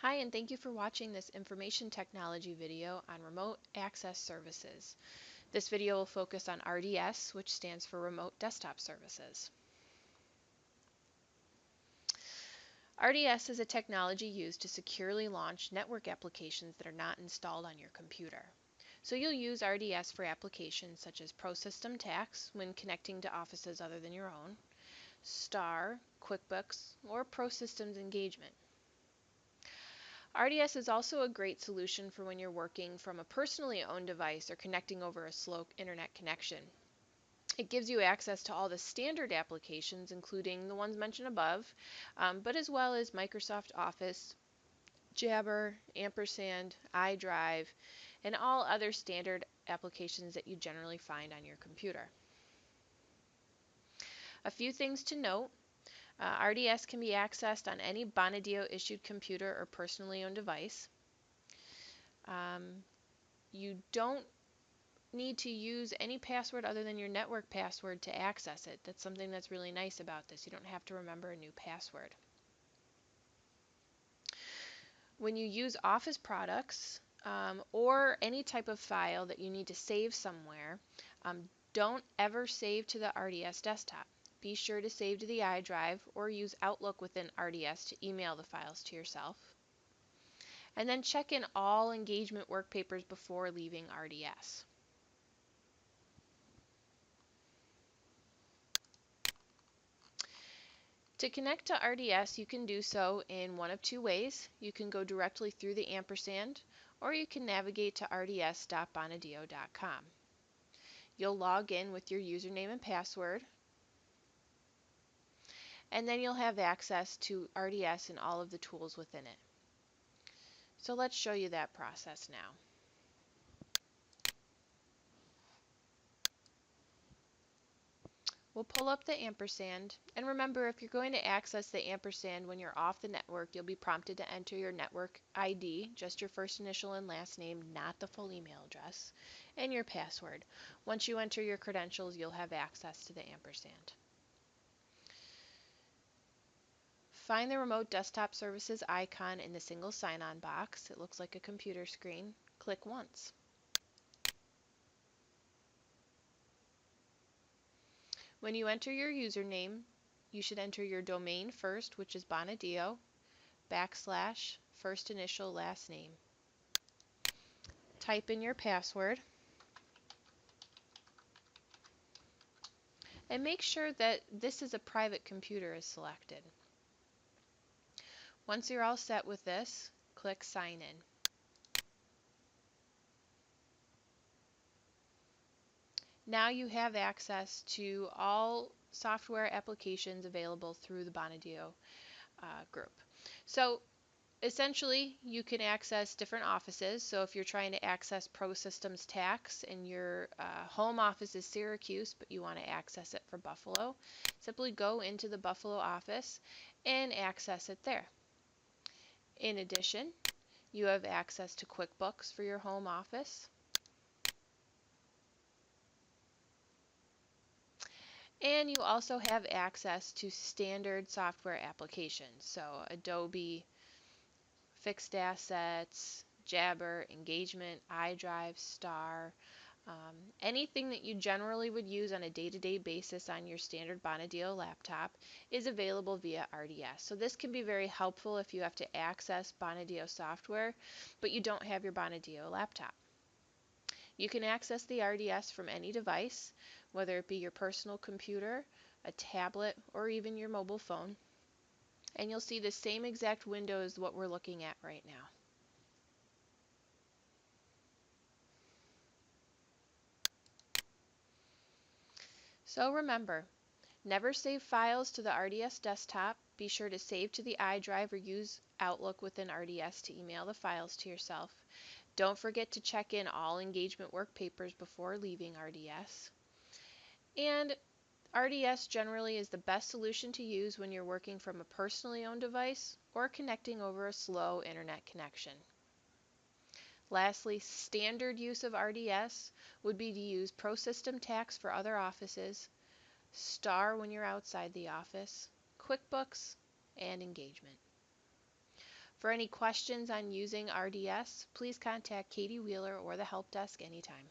Hi, and thank you for watching this information technology video on remote access services. This video will focus on RDS, which stands for Remote Desktop Services. RDS is a technology used to securely launch network applications that are not installed on your computer. So you'll use RDS for applications such as ProSystem Tax when connecting to offices other than your own, STAR, QuickBooks, or ProSystems Engagement. RDS is also a great solution for when you're working from a personally owned device or connecting over a slow internet connection. It gives you access to all the standard applications, including the ones mentioned above, but as well as Microsoft Office, Jabber, Ampersand, iDrive, and all other standard applications that you generally find on your computer. A few things to note. RDS can be accessed on any Bonadio issued computer or personally owned device. You don't need to use any password other than your network password to access it. That's something that's really nice about this. You don't have to remember a new password. When you use Office products or any type of file that you need to save somewhere, don't ever save to the RDS desktop. Be sure to save to the iDrive or use Outlook within RDS to email the files to yourself. And then check in all engagement work papers before leaving RDS. To connect to RDS, you can do so in one of two ways. You can go directly through the ampersand, or you can navigate to rds.bonadio.com. You'll log in with your username and password, and then you'll have access to RDS and all of the tools within it. So let's show you that process now. We'll pull up the ampersand, and remember, if you're going to access the ampersand when you're off the network, you'll be prompted to enter your network ID, just your first initial and last name, not the full email address, and your password. Once you enter your credentials, you'll have access to the ampersand. Find the Remote Desktop Services icon in the single sign-on box. It looks like a computer screen. Click once. When you enter your username, you should enter your domain first, which is Bonadio, / first initial last name. Type in your password, and make sure that this is a private computer is selected. Once you're all set with this, click Sign In. Now you have access to all software applications available through the Bonadio group. So essentially, you can access different offices. So if you're trying to access ProSystems Tax and your home office is Syracuse, but you want to access it for Buffalo, simply go into the Buffalo office and access it there. In addition, you have access to QuickBooks for your home office. And you also have access to standard software applications. So Adobe, Fixed Assets, Jabber, Engagement, iDrive, STAR, anything that you generally would use on a day-to-day basis on your standard Bonadio laptop is available via RDS. So this can be very helpful if you have to access Bonadio software, but you don't have your Bonadio laptop. You can access the RDS from any device, whether it be your personal computer, a tablet, or even your mobile phone. And you'll see the same exact window as what we're looking at right now. So remember, never save files to the RDS desktop. Be sure to save to the iDrive or use Outlook within RDS to email the files to yourself. Don't forget to check in all engagement work papers before leaving RDS. And RDS generally is the best solution to use when you're working from a personally owned device or connecting over a slow internet connection. Lastly, standard use of RDS would be to use ProSystem Tax for other offices, STAR when you're outside the office, QuickBooks, and Engagement. For any questions on using RDS, please contact Katie Wheeler or the help desk anytime.